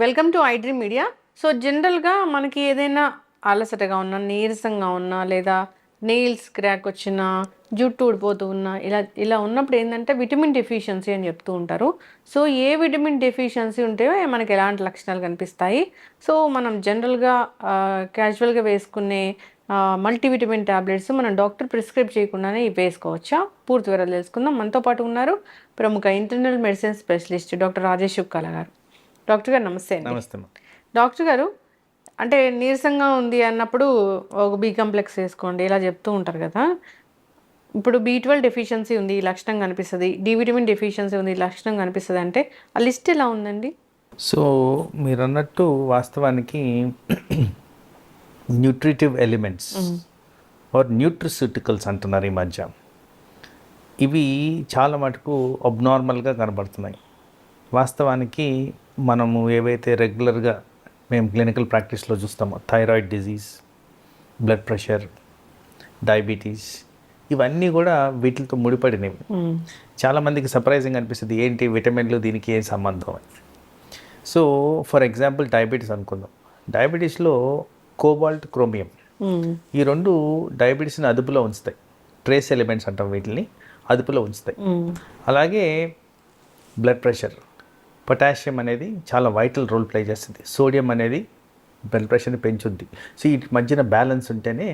Welcome to iDream media. So జనరల్గా మనకి ఏదైనా అలసటగా ఉన్నా, నీరసంగా ఉన్నా, లేదా నెయిల్స్ క్రాక్ వచ్చినా, జుట్టు ఊడిపోతూ ఉన్నా, ఇలా ఇలా ఉన్నప్పుడు ఏంటంటే విటమిన్ డెఫిషియన్సీ అని చెప్తూ ఉంటారు. సో ఏ విటమిన్ డెఫిషియన్సీ ఉంటే మనకి ఎలాంటి లక్షణాలు కనిపిస్తాయి? సో మనం జనరల్గా క్యాజువల్గా వేసుకునే మల్టీవిటమిన్ టాబ్లెట్స్ మనం డాక్టర్ ప్రిస్క్రైబ్ చేయకుండానే ఇవి వేసుకోవచ్చా? పూర్తి వివరాలు తెలుసుకుందాం. మనతో పాటు ఉన్నారు ప్రముఖ internal medicine specialist doctor Rajesh Chukkala garu. Doctor గారు నమస్తే అండి. నమస్తే. డాక్టర్ గారు, అంటే నీరసంగా ఉంది అన్నప్పుడు ఒక బి కాంప్లెక్స్ వేసుకోండి ఇలా చెప్తూ ఉంటారు కదా. ఇప్పుడు B12 డెఫిషియన్సీ ఉంది, ఈ లక్షణం కనిపిస్తుంది. డి విటమిన్ డెఫిషియన్సీ ఉంది, ఈ లక్షణం కనిపిస్తుంది అంటే ఆ లిస్ట్ ఎలా ఉందండి? సో మీరు అన్నట్టు వాస్తవానికి న్యూట్రిటివ్ ఎలిమెంట్స్ ఆర్ న్యూట్రిస్యూటికల్స్ అంటున్నారు ఈ మధ్య. ఇవి చాలా మటుకు అబ్నార్మల్గా కనబడుతున్నాయి. వాస్తవానికి మనము ఏవైతే రెగ్యులర్గా మేము క్లినికల్ ప్రాక్టీస్లో చూస్తామో thyroid disease, blood pressure, diabetes, ఇవన్నీ కూడా వీటితో ముడిపడినవి. చాలామందికి సర్ప్రైజింగ్ అనిపిస్తుంది, ఏంటి విటమిన్లు దీనికి ఏం సంబంధం అని. సో ఫర్ ఎగ్జాంపుల్ డయాబెటీస్ అనుకుందాం. డయాబెటీస్లో కోబాల్ట్, క్రోమియం ఈ రెండు డయాబెటీస్ని అదుపులో ఉంచుతాయి. ట్రేస్ ఎలిమెంట్స్ అంటాం వీటిని, అదుపులో ఉంచుతాయి. అలాగే బ్లడ్ ప్రెషర్, పొటాషియం అనేది చాలా వైటల్ రోల్ ప్లే చేస్తుంది. సోడియం అనేది బ్లడ్ ప్రెషర్ని పెంచుద్ది. సో వీటి మధ్యన బ్యాలెన్స్ ఉంటేనే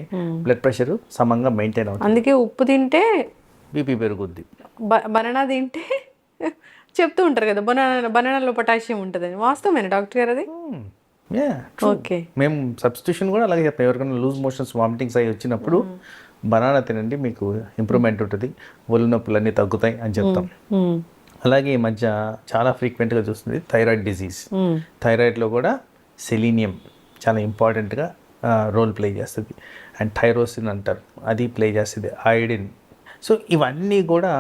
బ్లడ్ ప్రెషర్ సమంగా మెయింటైన్ అవుతుంది. అందుకే ఉప్పు తింటే బీపీ పెరుగుద్ది, బనానా తింటే చెప్తూ ఉంటారు కదా, బనానాలో పొటాషియం ఉంటుందని. వాస్తవమేనా డాక్టర్ గారు అది? ఓకే. మేము సబ్స్టిట్యూషన్ కూడా అలాగే చెప్తాం. ఎవరికైనా లూజ్ మోషన్స్, వామిటింగ్స్ అయ్యి వచ్చినప్పుడు బనానా తినండి, మీకు ఇంప్రూవ్మెంట్ ఉంటుంది, ఒళ్ళు నొప్పులు అన్నీ తగ్గుతాయి అని చెప్తాం. అలాగే ఈ మధ్య చాలా ఫ్రీక్వెంట్గా చూస్తుంది థైరాయిడ్ డిజీజ్. థైరాయిడ్లో కూడా సెలీనియం చాలా ఇంపార్టెంట్గా రోల్ ప్లే చేస్తుంది. అండ్ థైరోసిన్ అంటారు, అది ప్లే చేస్తుంది, ఐడిన్. సో ఇవన్నీ కూడా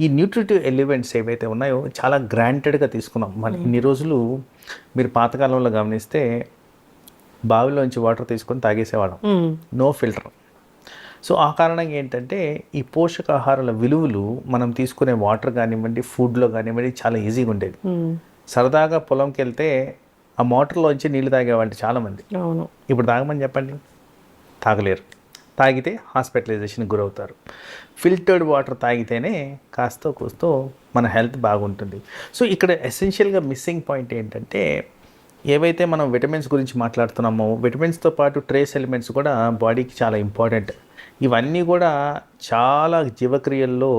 ఈ న్యూట్రిటివ్ ఎలిమెంట్స్ ఏవైతే ఉన్నాయో చాలా గ్రాంటెడ్గా తీసుకున్నాం. మన ఇన్ని రోజులు మీరు పాతకాలంలో గమనిస్తే బావిలోంచి వాటర్ తీసుకొని తాగేసేవాళ్ళం, నో ఫిల్టర్. సో ఆ కారణంగా ఏంటంటే ఈ పోషకాహారాల విలువలు మనం తీసుకునే వాటర్ కానివ్వండి, ఫుడ్లో కానివ్వండి చాలా ఈజీగా ఉండేది. సరదాగా పొలంకి వెళ్తే ఆ మోటార్లోంచి నీళ్ళు తాగేవాళ్ళు చాలామంది. ఇప్పుడు తాగమని చెప్పండి, తాగలేరు. తాగితే హాస్పిటలైజేషన్కి గురవుతారు. ఫిల్టర్డ్ వాటర్ తాగితేనే కాస్తో కూస్తో మన హెల్త్ బాగుంటుంది. సో ఇక్కడ ఎసెన్షియల్గా మిస్సింగ్ పాయింట్ ఏంటంటే, ఏవైతే మనం విటమిన్స్ గురించి మాట్లాడుతున్నామో విటమిన్స్తో పాటు ట్రేస్ ఎలిమెంట్స్ కూడా బాడీకి చాలా ఇంపార్టెంట్. ఇవన్నీ కూడా చాలా జీవక్రియల్లో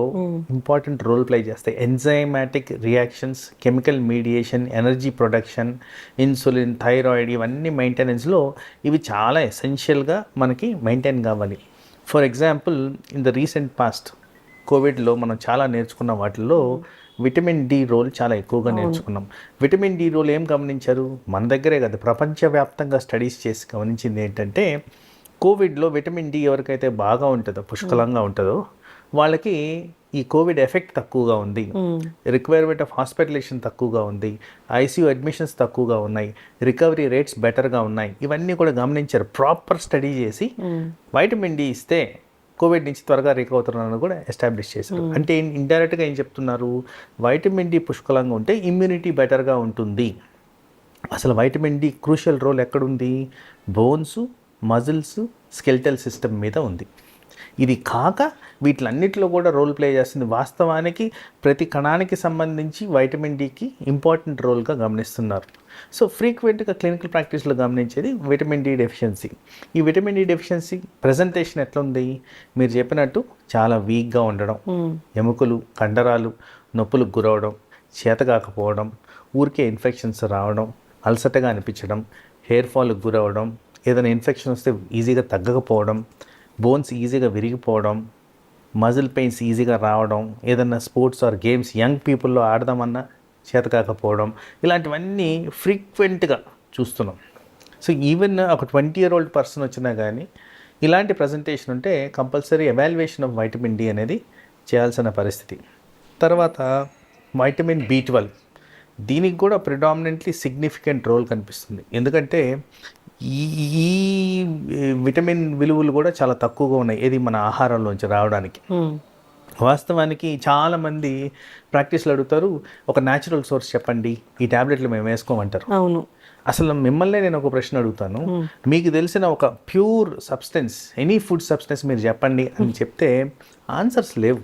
ఇంపార్టెంట్ రోల్ ప్లే చేస్తాయి. Enzymatic reactions, chemical mediation, energy production, insulin, thyroid, ఇవన్నీ మెయింటెనెన్స్లో ఇవి చాలా ఎసెన్షియల్గా మనకి మెయింటైన్ కావాలి. For example in the recent past కోవిడ్లో మనం చాలా నేర్చుకున్న వాటిల్లో విటమిన్ డి రోల్ చాలా ఎక్కువగా నేర్చుకున్నాం. విటమిన్ డి రోల్ ఏం గమనించారు? మన దగ్గరే కదా, ప్రపంచవ్యాప్తంగా స్టడీస్ చేసి గమనించింది ఏంటంటే, కోవిడ్లో విటమిన్ డి ఎవరికైతే బాగా ఉంటుందో, పుష్కలంగా ఉంటుందో వాళ్ళకి ఈ కోవిడ్ ఎఫెక్ట్ తక్కువగా ఉంది, రిక్వైర్మెంట్ ఆఫ్ హాస్పిటలైజేషన్ తక్కువగా ఉంది, ఐసీయూ అడ్మిషన్స్ తక్కువగా ఉన్నాయి, రికవరీ రేట్స్ బెటర్గా ఉన్నాయి. ఇవన్నీ కూడా గమనించారు. ప్రాపర్ స్టడీ చేసి వైటమిన్ డి ఇస్తే కోవిడ్ నుంచి త్వరగా రికవర్ అవుతున్నారని కూడా ఎస్టాబ్లిష్ చేశారు. అంటే ఇండైరెక్ట్గా ఏం చెప్తున్నారు? వైటమిన్ డి పుష్కలంగా ఉంటే ఇమ్యూనిటీ బెటర్గా ఉంటుంది. అసలు వైటమిన్ డి క్రూషియల్ రోల్ ఎక్కడుంది? బోన్స్, మజిల్స్, స్కెల్టల్ సిస్టమ్ మీద ఉంది. ఇది కాక వీటిలన్నిటిలో కూడా రోల్ ప్లే చేస్తుంది. వాస్తవానికి ప్రతి కణానికి సంబంధించి వైటమిన్ డికి ఇంపార్టెంట్ రోల్గా గమనిస్తున్నారు. సో ఫ్రీక్వెంట్గా క్లినికల్ ప్రాక్టీస్లో గమనించేది విటమిన్ డి డెఫిషియన్సీ. ఈ విటమిన్ డి డెఫిషియన్సీ ప్రజెంటేషన్ ఎట్లుంది? మీరు చెప్పినట్టు చాలా వీక్గా ఉండడం, ఎముకలు, కండరాలు నొప్పులకు గురవడం, చేత కాకపోవడం, ఊరికే ఇన్ఫెక్షన్స్ రావడం, అలసటగా అనిపించడం, హెయిర్ ఫాల్కి గురవడం, ఏదైనా ఇన్ఫెక్షన్ వస్తే ఈజీగా తగ్గకపోవడం, బోన్స్ ఈజీగా విరిగిపోవడం, మజిల్ పెయిన్స్ ఈజీగా రావడం, ఏదైనా స్పోర్ట్స్ ఆర్ గేమ్స్ యంగ్ పీపుల్లో ఆడదామన్నా చేత కాకపోవడం, ఇలాంటివన్నీ ఫ్రీక్వెంట్గా చూస్తున్నాం. సో ఈవెన్ ఒక 20-year-old పర్సన్ వచ్చినా కానీ ఇలాంటి ప్రజెంటేషన్ ఉంటే compulsory evaluation of vitamin D అనేది చేయాల్సిన పరిస్థితి. తర్వాత వైటమిన్ B12, దీనికి కూడా ప్రిడామినెంట్లీ సిగ్నిఫికెంట్ రోల్ కనిపిస్తుంది. ఎందుకంటే ఈ విటమిన్ విలువలు కూడా చాలా తక్కువగా ఉన్నాయి, ఏది మన ఆహారంలోంచి రావడానికి. వాస్తవానికి చాలామంది ప్రాక్టీస్లో అడుగుతారు, ఒక న్యాచురల్ సోర్స్ చెప్పండి, ఈ ట్యాబ్లెట్లు మేము వేసుకోమంటారు. అవును. అసలు మిమ్మల్ని నేను ఒక ప్రశ్న అడుగుతాను, మీకు తెలిసిన ఒక pure substance, any food substance మీరు చెప్పండి అని చెప్తే ఆన్సర్స్ లేవు.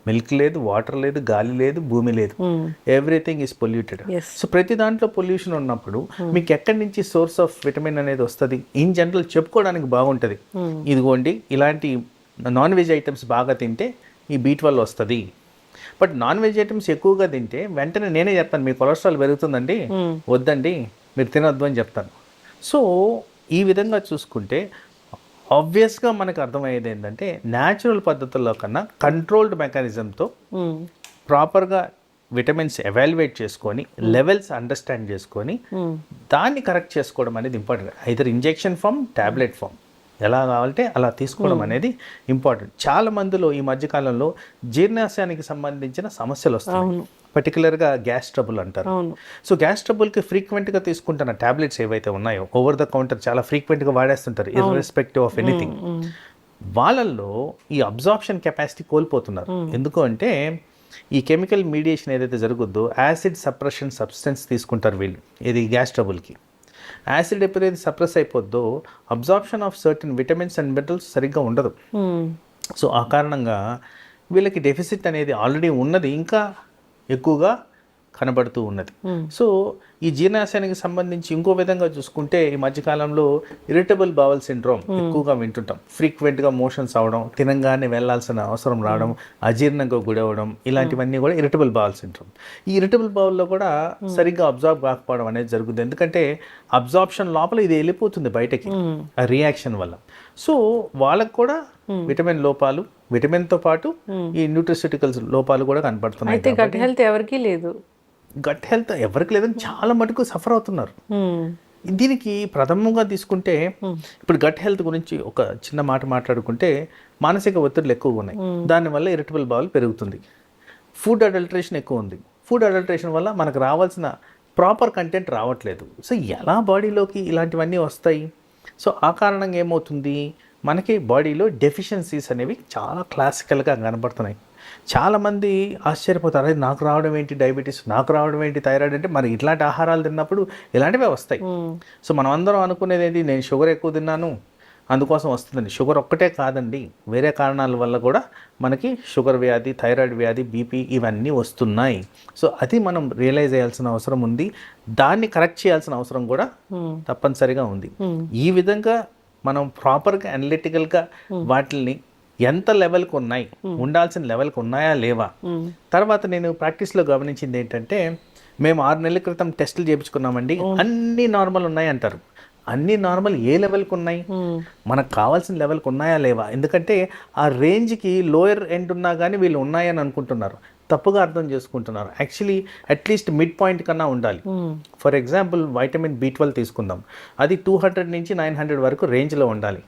మిల్క్ లేదు, వాటర్ లేదు, గాలి లేదు, భూమి లేదు, ఎవ్రీథింగ్ ఈస్ పొల్యూటెడ్. సో ప్రతి దాంట్లో పొల్యూషన్ ఉన్నప్పుడు మీకు ఎక్కడి నుంచి సోర్స్ ఆఫ్ విటమిన్ అనేది వస్తుంది? ఇన్ జనరల్ చెప్పుకోవడానికి బాగుంటుంది, ఇదిగోండి ఇలాంటి నాన్ వెజ్ ఐటమ్స్ బాగా తింటే ఈ B12 వస్తుంది. బట్ నాన్ వెజ్ ఐటమ్స్ ఎక్కువగా తింటే వెంటనే నేనే చెప్తాను, మీ కొలెస్ట్రాల్ పెరుగుతుందండి, వద్దండి మీరు తినొద్దు అని చెప్తాను. సో ఈ విధంగా చూసుకుంటే ఆబ్వియస్గా మనకు అర్థమయ్యేది ఏంటంటే, న్యాచురల్ పద్ధతుల్లో కన్నా కంట్రోల్డ్ మెకానిజంతో ప్రాపర్గా విటమిన్స్ ఎవాల్యుయేట్ చేసుకొని, లెవెల్స్ అండర్స్టాండ్ చేసుకొని దాన్ని కరెక్ట్ చేసుకోవడం అనేది important. Either injection form, tablet form, ఎలా కావాలంటే అలా తీసుకోవడం అనేది ఇంపార్టెంట్. చాలా మందిలో ఈ మధ్యకాలంలో జీర్ణాశయానికి సంబంధించిన సమస్యలు వస్తాయి, పర్టికులర్గా గ్యాస్ ట్రబుల్ అంటారు. సో గ్యాస్ ట్రబుల్కి ఫ్రీక్వెంట్గా తీసుకుంటున్న ట్యాబ్లెట్స్ ఏవైతే ఉన్నాయో, ఓవర్ ద కౌంటర్ చాలా ఫ్రీక్వెంట్గా వాడేస్తుంటారు, ఇర్రెస్పెక్టివ్ ఆఫ్ ఎనీథింగ్. వాళ్ళల్లో ఈ అబ్జార్ప్షన్ కెపాసిటీ కోల్పోతున్నారు. ఎందుకు అంటే ఈ కెమికల్ మీడియేషన్ ఏదైతే జరుగుద్దో, యాసిడ్ సప్రెషన్ సబ్స్టెన్స్ తీసుకుంటారు వీళ్ళు, ఇది గ్యాస్ ట్రబుల్కి. యాసిడ్ ఎప్పుడైతే సప్రెస్ అయిపోద్దో absorption of certain vitamins and minerals సరిగ్గా ఉండదు. సో ఆ కారణంగా వీళ్ళకి డెఫిసిట్ అనేది ఆల్రెడీ ఉన్నది ఇంకా ఎక్కువగా కనబడుతూ ఉన్నది. సో ఈ జీర్ణాశయానికి సంబంధించి ఇంకో విధంగా చూసుకుంటే, ఈ మధ్యకాలంలో ఇరిటబుల్ బవల్ సిండ్రోమ్ ఎక్కువగా వింటుంటాం. ఫ్రీక్వెంట్గా మోషన్స్ అవడం, తినంగానే వెళ్లాల్సిన అవసరం రావడం, అజీర్ణంగా గురవడం, ఇలాంటివన్నీ కూడా ఇరిటబుల్ బవల్ సిండ్రోమ్. ఈ ఇరిటబుల్ బవల్లో కూడా సరిగ్గా అబ్జార్బ్ కాకపోవడం అనేది జరుగుతుంది. ఎందుకంటే అబ్జార్ప్షన్ లోపల ఇది వెళ్ళిపోతుంది బయటకి ఆ రియాక్షన్ వల్ల. సో వాళ్ళకు కూడా విటమిన్ లోపాలు, విటమిన్తో పాటు ఈ న్యూట్రిసిటికల్స్ లోపాలు కూడా కనపడుతున్నాయి. అయితే గట్ హెల్త్ ఎవరికీ లేదు, గట్ హెల్త్ ఎవరికి లేదని చాలా మటుకు సఫర్ అవుతున్నారు. దీనికి ప్రథమంగా తీసుకుంటే, ఇప్పుడు గట్ హెల్త్ గురించి ఒక చిన్న మాట మాట్లాడుకుంటే, మానసిక ఒత్తిడులు ఎక్కువగా ఉన్నాయి, దానివల్ల ఇరిటబుల్ బౌల్ పెరుగుతుంది. ఫుడ్ అడల్టరేషన్ ఎక్కువ ఉంది, ఫుడ్ అడల్టరేషన్ వల్ల మనకు రావాల్సిన ప్రాపర్ కంటెంట్ రావట్లేదు. సో ఎలా బాడీలోకి ఇలాంటివన్నీ వస్తాయి? సో ఆ కారణంగా ఏమవుతుంది, మనకి బాడీలో డెఫిషియన్సీస్ అనేవి చాలా క్లాసికల్గా కనబడుతున్నాయి. చాలామంది ఆశ్చర్యపోతారు, అదే నాకు రావడం ఏంటి డయాబెటీస్, నాకు రావడం ఏంటి థైరాయిడ్ అంటే, మరి ఇట్లాంటి ఆహారాలు తిన్నప్పుడు ఇలాంటివే వస్తాయి. సో మనం అందరం అనుకునేది ఏంటి, నేను షుగర్ ఎక్కువ తిన్నాను అందుకోసం వస్తుందండి. షుగర్ ఒక్కటే కాదండి, వేరే కారణాల వల్ల కూడా మనకి షుగర్ వ్యాధి, థైరాయిడ్ వ్యాధి, బీపీ ఇవన్నీ వస్తున్నాయి. సో అది మనం రియలైజ్ చేయాల్సిన అవసరం ఉంది, దాన్ని కరెక్ట్ చేయాల్సిన అవసరం కూడా తప్పనిసరిగా ఉంది. ఈ విధంగా మనం ప్రాపర్గా అనలిటికల్గా వాటిని ఎంత లెవెల్కి ఉన్నాయి, ఉండాల్సిన లెవెల్కి ఉన్నాయా లేవా. తర్వాత నేను ప్రాక్టీస్లో గమనించింది ఏంటంటే, మేము 6 నెలల క్రితం టెస్టులు చేయించుకున్నామండి, అన్నీ నార్మల్ ఉన్నాయి అంటారు. అన్నీ నార్మల్ ఏ లెవెల్కి ఉన్నాయి, మనకు కావాల్సిన లెవెల్కి ఉన్నాయా లేవా? ఎందుకంటే ఆ రేంజ్కి లోయర్ ఎండ్ ఉన్నా కానీ వీళ్ళు ఉన్నాయని అనుకుంటున్నారు, తప్పుగా అర్థం చేసుకుంటున్నారు. యాక్చువల్లీ అట్లీస్ట్ మిడ్ పాయింట్ కన్నా ఉండాలి. ఫర్ ఎగ్జాంపుల్ వైటమిన్ B12 తీసుకుందాం, అది 200 నుంచి 900 వరకు రేంజ్లో ఉండాలి.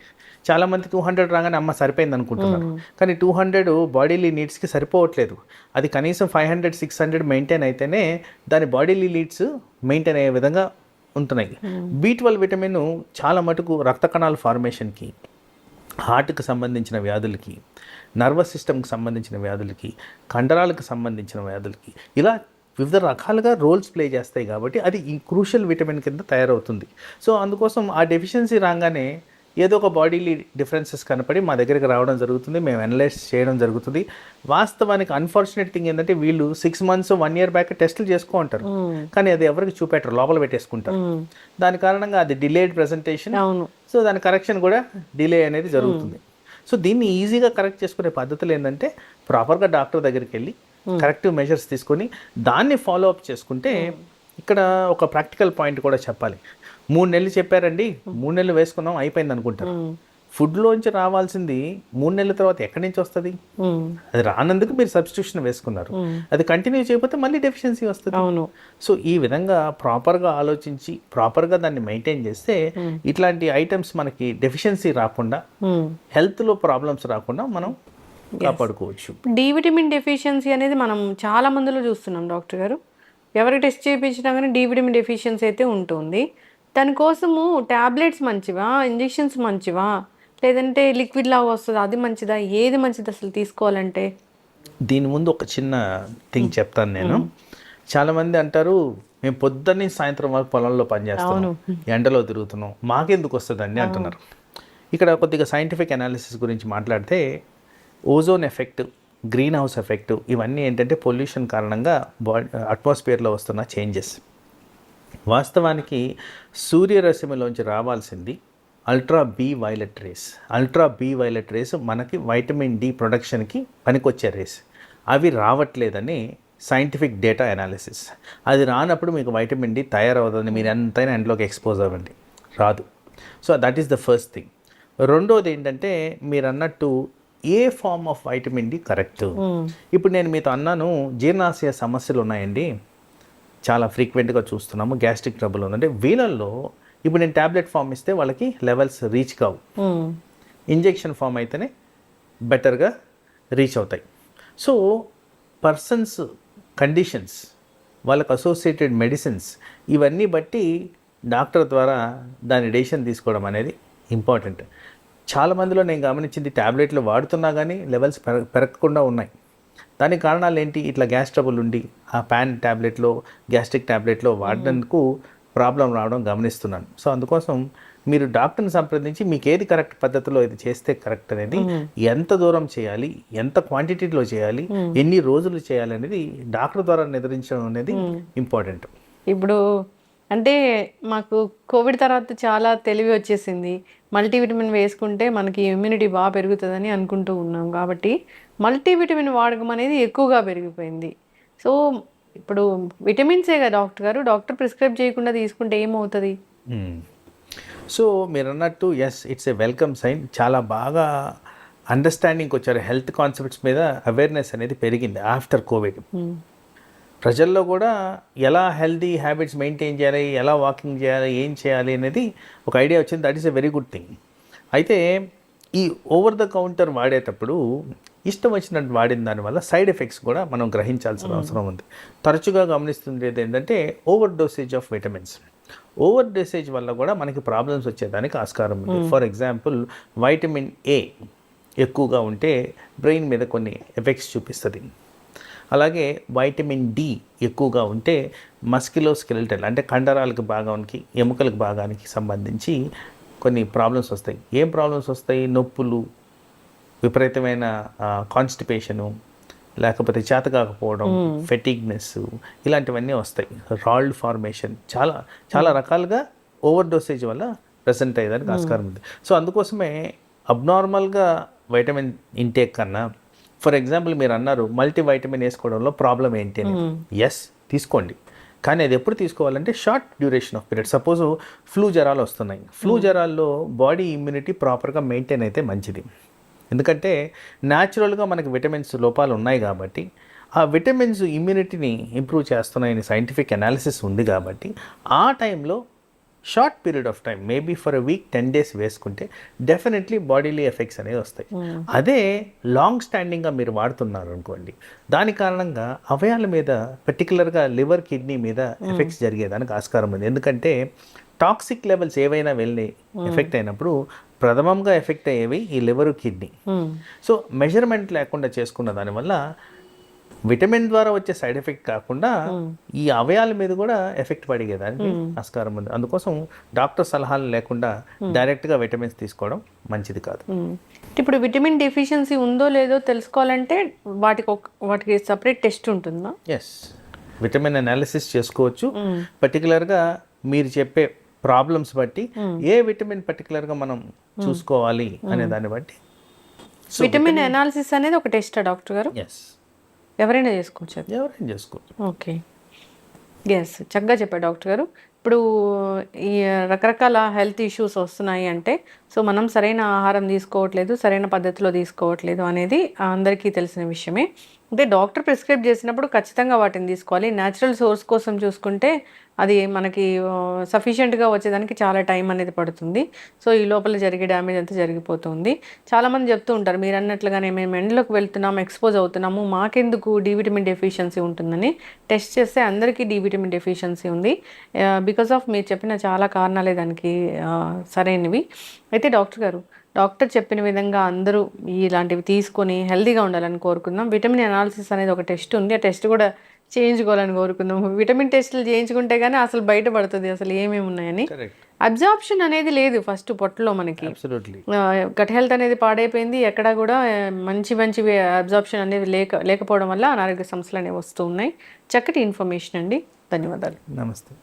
చాలామంది 200 రాగానే అమ్మ సరిపోయింది అనుకుంటున్నారు, కానీ 200 బాడీలీ నీడ్స్కి సరిపోవట్లేదు. అది కనీసం 500, 600 మెయింటైన్ అయితేనే దాని బాడీలీ నీడ్స్ మెయింటైన్ అయ్యే విధంగా ఉంటున్నాయి. B12 విటమిన్ చాలా మటుకు రక్త కణాల ఫార్మేషన్కి, హార్ట్కి సంబంధించిన వ్యాధులకి, నర్వస్ సిస్టమ్కి సంబంధించిన వ్యాధులకి, కండరాలకు సంబంధించిన వ్యాధులకి, ఇలా వివిధ రకాలుగా రోల్స్ ప్లే చేస్తాయి. కాబట్టి అది ఈ క్రూషియల్ విటమిన్ కింద తయారవుతుంది. సో అందుకోసం ఆ డెఫిషియన్సీ రాగానే ఏదో ఒక బాడీలీ డిఫరెన్సెస్ కనపడి మా దగ్గరికి రావడం జరుగుతుంది, మేము అనలైజ్ చేయడం జరుగుతుంది. వాస్తవానికి అన్ఫార్చునేట్ థింగ్ ఏంటంటే, వీళ్ళు 6 months 1 year బ్యాక్ టెస్టులు చేసుకో ఉంటారు, కానీ అది ఎవరికి చూపెట్టరు, లోపల పెట్టేసుకుంటారు. దాని కారణంగా అది డిలేడ్ ప్రెజెంటేషన్, సో దాని కరెక్షన్ కూడా డిలే అనేది జరుగుతుంది. సో దీన్ని ఈజీగా కరెక్ట్ చేసుకునే పద్ధతులు ఏంటంటే, ప్రాపర్గా డాక్టర్ దగ్గరికి వెళ్ళి కరెక్టివ్ మెజర్స్ తీసుకొని దాన్ని ఫాలో అప్ చేసుకుంటే, ఇక్కడ ఒక ప్రాక్టికల్ పాయింట్ కూడా చెప్పాలి. 3 నెలలు చెప్పారండి, 3 నెలలు వేసుకున్నాం అయిపోయింది అనుకుంటారు. ఫుడ్లోంచి రావాల్సింది 3 నెలల తర్వాత ఎక్కడి నుంచి వస్తుంది? అది రానందుకు మీరు సబ్స్టిట్యూషన్ వేసుకున్నారు, అది కంటిన్యూ చేయకపోతే మళ్ళీ డెఫిషియన్సీ వస్తుంది. సో ఈ విధంగా ప్రాపర్గా ఆలోచించి ప్రాపర్గా దాన్ని మెయింటైన్ చేస్తే ఇట్లాంటి ఐటమ్స్ మనకి డెఫిషియన్సీ రాకుండా, హెల్త్లో ప్రాబ్లమ్స్ రాకుండా మనం కాపాడుకోవచ్చు. డి విటమిన్ డెఫిషియన్సీ అనేది మనం చాలా మందిలో చూస్తున్నాం డాక్టర్ గారు. ఎవరికి టెస్ట్ చేయించినా కానీ డి విటమిన్ డెఫిషియన్సీ అయితే ఉంటుంది. దానికోసము ట్యాబ్లెట్స్ మంచివా, ఇంజెక్షన్స్ మంచివా, లేదంటే లిక్విడ్ లాగా వస్తుందా, అది మంచిదా, ఏది మంచిది అసలు తీసుకోవాలంటే? దీని ముందు ఒక చిన్న థింగ్ చెప్తాను నేను. చాలామంది అంటారు మేము పొద్దున్నే సాయంత్రం వరకు పొలంలో పనిచేస్తున్నాం, ఎండలో తిరుగుతున్నాం, మాకెందుకు వస్తుందండి అంటున్నారు. ఇక్కడ కొద్దిగా సైంటిఫిక్ అనాలిసిస్ గురించి మాట్లాడితే ozone effect, green house effect ఇవన్నీ ఏంటంటే పొల్యూషన్ కారణంగా అట్మాస్ఫియర్లో వస్తున్న చేంజెస్. వాస్తవానికి సూర్యరశ్మిలోంచి రావాల్సింది ultra B violet rays. Ultra B violet rays మనకి వైటమిన్ డి ప్రొడక్షన్కి పనికొచ్చే రేస్. అవి రావట్లేదని సైంటిఫిక్ డేటా అనాలిసిస్. అది రానప్పుడు మీకు వైటమిన్ డి తయారవుతుంది, మీరు ఎంతైనా ఎండలోకి ఎక్స్పోజ్ అవ్వండి, రాదు. So that is the first thing. రెండోది ఏంటంటే మీరు అన్నట్టు a form of vitamin D correct. ఇప్పుడు నేను మీతో అన్నాను జీర్ణాశయ సమస్యలు ఉన్నాయండి, చాలా ఫ్రీక్వెంట్గా చూస్తున్నాము, గ్యాస్ట్రిక్ ట్రబుల్ ఉందంటే వీళ్ళల్లో ఇప్పుడు నేను ట్యాబ్లెట్ ఫామ్ ఇస్తే వాళ్ళకి లెవెల్స్ రీచ్ కావు, ఇంజెక్షన్ ఫామ్ అయితేనే బెటర్గా రీచ్ అవుతాయి. సో పర్సన్స్ కండిషన్స్, వాళ్ళకు అసోసియేటెడ్ మెడిసిన్స్ ఇవన్నీ బట్టి డాక్టర్ ద్వారా దాని డెసిషన్ తీసుకోవడం అనేది ఇంపార్టెంట్. చాలామందిలో నేను గమనించింది ట్యాబ్లెట్లు వాడుతున్నా కానీ లెవెల్స్ పెరగకుండా ఉన్నాయి. దానికి కారణాలు ఏంటి? ఇట్లా గ్యాస్ ట్రబుల్ ఉండి ఆ ప్యాన్ ట్యాబ్లెట్లో, గ్యాస్ట్రిక్ ట్యాబ్లెట్లో వాడినందుకు ప్రాబ్లం రావడం గమనిస్తున్నాను. సో అందుకోసం మీరు డాక్టర్ని సంప్రదించి మీకు ఏది కరెక్ట్ పద్ధతిలో ఇది చేస్తే కరెక్ట్ అనేది, ఎంత దూరం చేయాలి, ఎంత క్వాంటిటీలో చేయాలి, ఎన్ని రోజులు చేయాలి అనేది డాక్టర్ ద్వారా నిర్ణయించడం అనేది ఇంపార్టెంట్. ఇప్పుడు అంటే మాకు కోవిడ్ తర్వాత చాలా తెలివి వచ్చేసింది, మల్టీవిటమిన్ వేసుకుంటే మనకి ఇమ్యూనిటీ బాగా పెరుగుతుందని అనుకుంటూ ఉన్నాం. కాబట్టి మల్టీవిటమిన్ వాడకం అనేది ఎక్కువగా పెరిగిపోయింది. సో ఇప్పుడు విటమిన్సే కదా డాక్టర్ గారు, డాక్టర్ ప్రిస్క్రైబ్ చేయకుండా తీసుకుంటే ఏమవుతుంది? సో మీరు అన్నట్టు yes, it's a welcome sign. చాలా బాగా అండర్స్టాండింగ్కి వచ్చారు, హెల్త్ కాన్సెప్ట్స్ మీద అవేర్నెస్ అనేది పెరిగింది ఆఫ్టర్ కోవిడ్. ప్రజల్లో కూడా ఎలా హెల్తీ హ్యాబిట్స్ మెయింటైన్ చేయాలి, ఎలా వాకింగ్ చేయాలి, ఏం చేయాలి అనేది ఒక ఐడియా వచ్చింది. That is a very good thing. అయితే ఈ ఓవర్ ద కౌంటర్ వాడేటప్పుడు ఇష్టం వచ్చినట్టు వాడిన దానివల్ల సైడ్ ఎఫెక్ట్స్ కూడా మనం గ్రహించాల్సిన అవసరం ఉంది. తరచుగా గమనిస్తుండేది ఏంటంటే over dosage of vitamins. Over dosage వల్ల కూడా మనకి ప్రాబ్లమ్స్ వచ్చేదానికి ఆస్కారం ఉంది. ఫర్ ఎగ్జాంపుల్ వైటమిన్ ఏ ఎక్కువగా ఉంటే బ్రెయిన్ మీద కొన్ని ఎఫెక్ట్స్ చూపిస్తుంది. అలాగే వైటమిన్ డి ఎక్కువగా ఉంటే మస్క్యులోస్కెలిటల్ అంటే కండరాలకు భాగానికి, ఎముకలకు భాగానికి సంబంధించి కొన్ని ప్రాబ్లమ్స్ వస్తాయి. ఏం ప్రాబ్లమ్స్ వస్తాయి? నొప్పులు, విపరీతమైన కాన్స్టిపేషను, లేకపోతే చేతకాకపోవడం, ఫెటిగ్నెస్, ఇలాంటివన్నీ వస్తాయి. రాల్డ్ ఫార్మేషన్, చాలా చాలా రకాలుగా ఓవర్ డోసేజ్ వల్ల ప్రెసెంట్ అయ్యేదానికి ఆస్కారం ఉంది. సో అందుకోసమే అబ్నార్మల్గా వైటమిన్ ఇంటేక్ కన్నా, ఫర్ ఎగ్జాంపుల్ మీరు అన్నారు మల్టీ వైటమిన్ వేసుకోవడంలో ప్రాబ్లం ఏంటి అని. ఎస్, తీసుకోండి, కానీ అది ఎప్పుడు తీసుకోవాలంటే short duration of period. Suppose flu జ్వరాలు వస్తున్నాయి, ఫ్లూ జ్వరాల్లో బాడీ ఇమ్యూనిటీ ప్రాపర్గా మెయింటైన్ అయితే మంచిది. ఎందుకంటే న్యాచురల్గా మనకి విటమిన్స్ లోపాలు ఉన్నాయి కాబట్టి ఆ విటమిన్స్ ఇమ్యూనిటీని ఇంప్రూవ్ చేస్తున్నాయని సైంటిఫిక్ అనాలిసిస్ ఉంది కాబట్టి ఆ టైంలో short period of time, maybe for a week 10 days వేసుకుంటే డెఫినెట్లీ బాడీలీ ఎఫెక్ట్స్ అనేవి వస్తాయి. అదే లాంగ్ స్టాండింగ్గా మీరు వాడుతున్నారు అనుకోండి, దాని కారణంగా అవయాల మీద, పర్టికులర్గా లివర్, కిడ్నీ మీద ఎఫెక్ట్స్ జరిగేదానికి ఆస్కారం ఉంది. ఎందుకంటే టాక్సిక్ లెవెల్స్ ఏవైనా వెళ్ళి ఎఫెక్ట్ అయినప్పుడు ప్రథమంగా ఎఫెక్ట్ అయ్యేవి ఈ లివరు, కిడ్నీ. సో మెజర్మెంట్ లేకుండా చేసుకున్న దానివల్ల విటమిన్ ద్వారా వచ్చే సైడ్ ఎఫెక్ట్ కాకుండా ఈ అవయాల మీద కూడా ఎఫెక్ట్ పడిగేదానికి ఆస్కారం ఉంది. అందుకోసం డాక్టర్ సలహాలు లేకుండా డైరెక్ట్గా విటమిన్స్ తీసుకోవడం మంచిది కాదు. ఇప్పుడు విటమిన్ డెఫిషియన్సీ ఉందో లేదో తెలుసుకోవాలంటే వాటికి సపరేట్ టెస్ట్ ఉంటుందా? ఎస్, విటమిన్ అనాలిసిస్ చేసుకోవచ్చు. పర్టికులర్గా మీరు చెప్పే ప్రాబ్లమ్స్ బట్టి ఏ విటమిన్ పర్టికులర్గా మనం చూసుకోవాలి అనే దాన్ని బట్టి. విటమిన్ అనాలిసిస్ అనేది ఒక టెస్టా డాక్టర్ గారు? ఎస్, ఎవరైనా చేసుకోవచ్చు. ఎవరైనా చేసుకోవచ్చు. ఓకే, ఎస్, చక్కగా చెప్పారు డాక్టర్ గారు. ఇప్పుడు ఈ రకరకాల హెల్త్ ఇష్యూస్ వస్తున్నాయి అంటే సో మనం సరైన ఆహారం తీసుకోవట్లేదు, సరైన పద్ధతిలో తీసుకోవట్లేదు అనేది అందరికీ తెలిసిన విషయమే. అంటే డాక్టర్ ప్రిస్క్రైబ్ చేసినప్పుడు ఖచ్చితంగా వాటిని తీసుకోవాలి. న్యాచురల్ సోర్స్ కోసం చూసుకుంటే అది మనకి సఫిషియెంట్గా వచ్చేదానికి చాలా టైం అనేది పడుతుంది. సో ఈ లోపల జరిగే డ్యామేజ్ అంతా జరిగిపోతుంది. చాలామంది చెప్తూ ఉంటారు మీరు అన్నట్లుగానే మేము ఎండలోకి వెళ్తున్నాము, ఎక్స్పోజ్ అవుతున్నాము, మాకెందుకు డి విటమిన్ డెఫిషియన్సీ ఉంటుందని టెస్ట్ చేస్తే అందరికీ డి విటమిన్ డెఫిషియన్సీ ఉంది. బికాస్ ఆఫ్ మీరు చెప్పిన చాలా కారణాలే దానికి సరైనవి. అయితే డాక్టర్ గారు, డాక్టర్ చెప్పిన విధంగా అందరూ ఇలాంటివి తీసుకొని హెల్తీగా ఉండాలని కోరుకుందాం. విటమిన్ అనాలిసిస్ అనేది ఒక టెస్ట్ ఉంది, ఆ టెస్ట్ కూడా చేయించుకోవాలని కోరుకుందాం. విటమిన్ టెస్టులు చేయించుకుంటే కానీ అసలు బయటపడుతుంది అసలు ఏమేమి ఉన్నాయని. కరెక్ట్, అబ్జార్ప్షన్ అనేది లేదు ఫస్ట్ పొట్టలో మనకి. అబ్సల్యూట్లీ. గట్ హెల్త్ అనేది పాడైపోయింది, ఎక్కడా కూడా మంచి అబ్జార్ప్షన్ అనేది లేకపోవడం వల్ల అనారోగ్య సమస్యలు అనేవి వస్తూ ఉన్నాయి. చక్కటి ఇన్ఫర్మేషన్ అండి, ధన్యవాదాలు. నమస్తే.